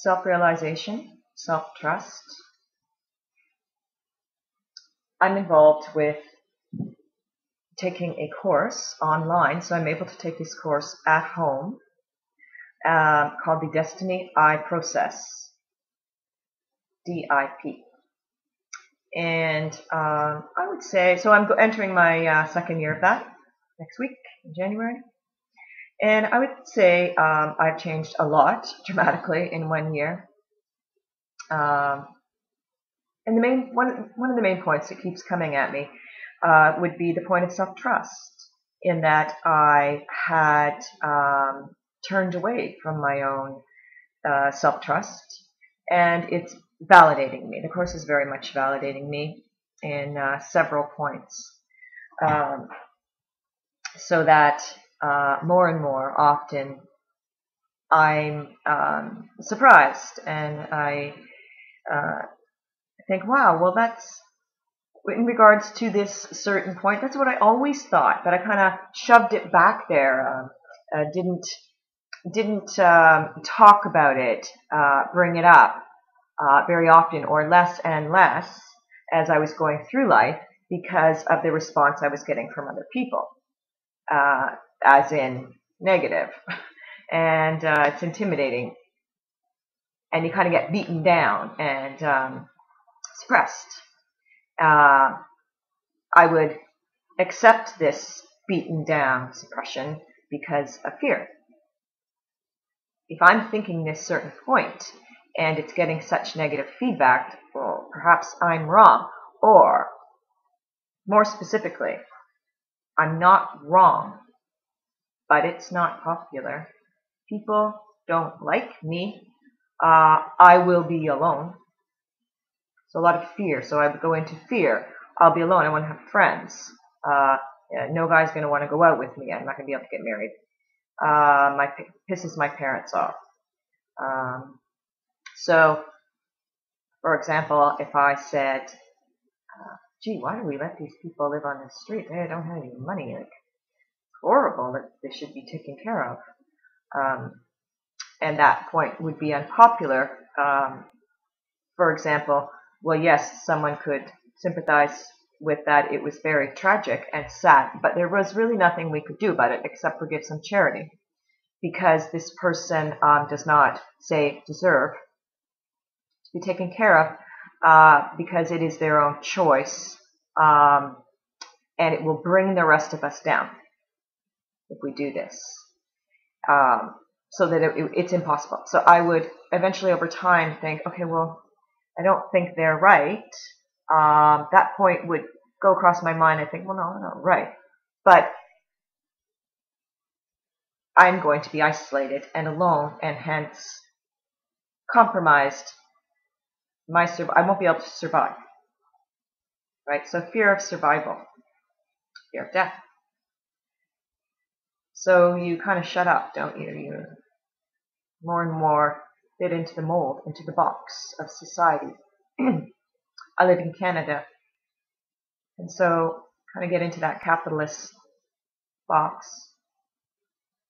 self-realization, self-trust. I'm involved with taking a course online, so I'm able to take this course at home called the Desteni I Process, DIP. And I would say, so I'm entering my second year of that next week in January. And I would say I've changed a lot dramatically in 1 year. And one of the main points that keeps coming at me would be the point of self-trust, in that I had turned away from my own self-trust, and it's validating me. The course is very much validating me in several points, so that more and more often I'm surprised, and I think, wow, well, that's in regards to this certain point. That's what I always thought, but I kind of shoved it back there. Didn't talk about it, bring it up very often, or less and less as I was going through life, because of the response I was getting from other people, as in negative. And it's intimidating, and you kind of get beaten down and suppressed. I would accept this beaten down suppression because of fear. If I'm thinking this certain point and it's getting such negative feedback, well, perhaps I'm wrong. Or, more specifically, I'm not wrong, but it's not popular. People don't like me. I will be alone. So a lot of fear. So I would go into fear. I'll be alone. I won't have friends. No guy's going to want to go out with me. I'm not going to be able to get married. Pisses my parents off. So, for example, if I said, gee, why do we let these people live on the street? They don't have any money. Like, it's horrible that they should be taken care of. And that point would be unpopular. For example, well, yes, someone could sympathize with that. It was very tragic and sad, but there was really nothing we could do about it except for give some charity, because this person does not, say, deserve to be taken care of, because it is their own choice, and it will bring the rest of us down if we do this, so that it's impossible. So I would eventually over time think, okay, well, I don't think they're right. That point would go across my mind. I think, well, no, right. But I'm going to be isolated and alone, and hence compromised. I won't be able to survive. Right? So fear of survival, fear of death. So you kind of shut up, don't you? You more and more fit into the mold, into the box of society. I live in Canada, and so kind of get into that capitalist box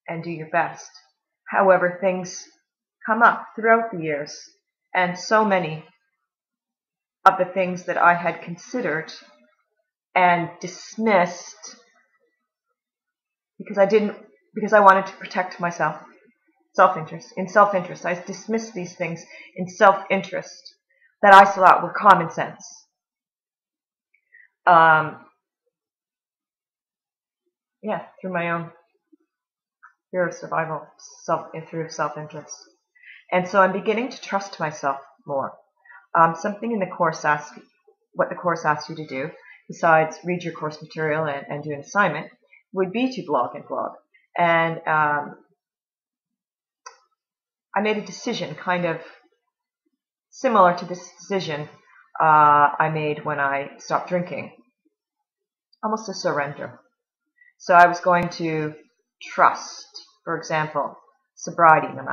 and do your best. However, things come up throughout the years, and so many of the things that I had considered and dismissed because I wanted to protect myself. In self-interest. I dismissed these things in self-interest that I thought were common sense. Through my own fear of survival, through self-interest. And so I'm beginning to trust myself more. Something in the course what the course asks you to do, besides read your course material and do an assignment, would be to blog. And I made a decision kind of similar to this decision I made when I stopped drinking. Almost a surrender. So I was going to trust, for example, sobriety, no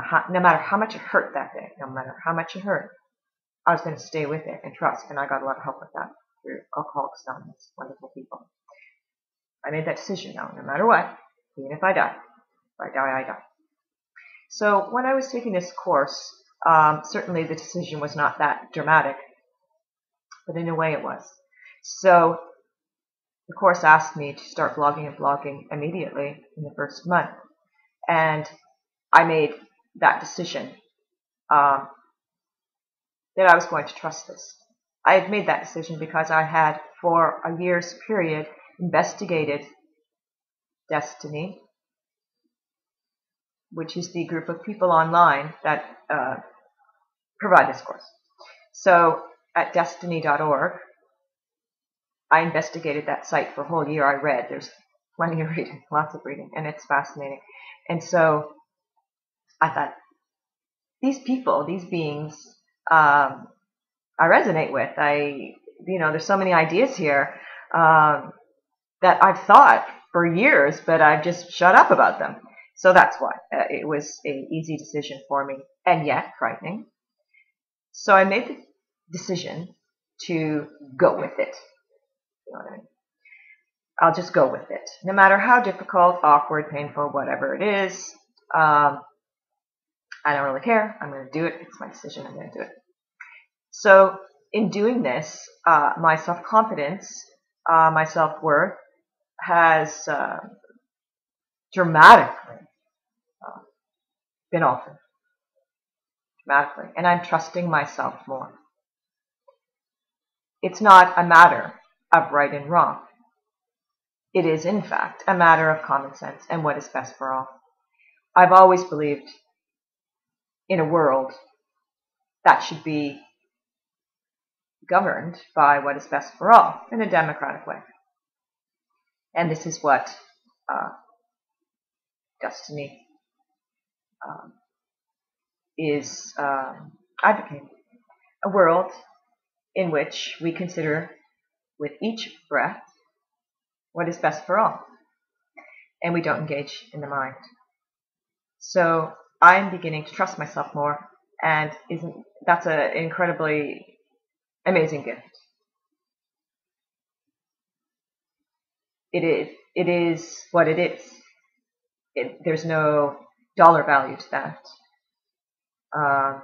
matter how much it hurt that day, no matter how much it hurt, I was going to stay with it and trust, and I got a lot of help with that through Alcoholics Anonymous, wonderful people. I made that decision now, no matter what, even if I die. If I die, I die. So when I was taking this course, Certainly the decision was not that dramatic, but in a way it was. So the course asked me to start blogging and blogging immediately in the first month. And I made that decision that I was going to trust this. I had made that decision because I had, for a year's period, investigated Desteni, which is the group of people online that provide this course. So at desteni.org, I investigated that site for a whole year. I read. There's plenty of reading, lots of reading, and it's fascinating. And so I thought, these people, these beings, I resonate with. There's so many ideas here that I've thought for years, but I've just shut up about them. So that's why it was an easy decision for me, and yet frightening. So I made the decision to go with it. You know what I mean? I'll just go with it. No matter how difficult, awkward, painful, whatever it is, I don't really care. I'm going to do it. It's my decision. I'm going to do it. So in doing this, my self-confidence, my self-worth has dramatically been altered. Dramatically. And I'm trusting myself more. It's not a matter of right and wrong. It is, in fact, a matter of common sense and what is best for all. I've always believed in a world that should be governed by what is best for all in a democratic way. And this is what Desteni is advocating. A world in which we consider with each breath what is best for all, and we don't engage in the mind. So I'm beginning to trust myself more, and that's an incredibly amazing gift. It is what it is. There's no dollar value to that. I'm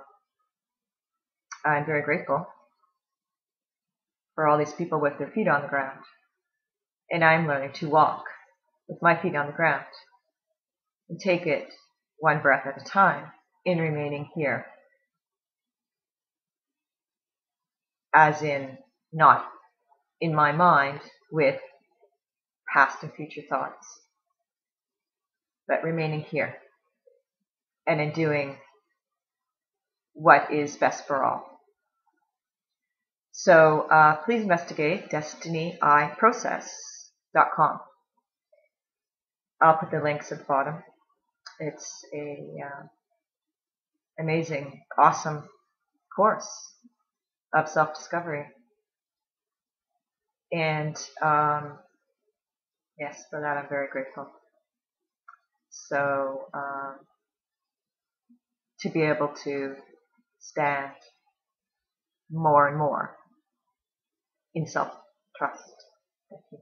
very grateful for all these people with their feet on the ground. And I'm learning to walk with my feet on the ground and take it one breath at a time in remaining here. As in, not in my mind with past and future thoughts, but remaining here and in doing what is best for all. So please investigate DesteniIProcess.com. I'll put the links at the bottom. It's a amazing, awesome course of self-discovery. And yes, for that I'm very grateful. So to be able to stand more and more in self-trust. Thank you.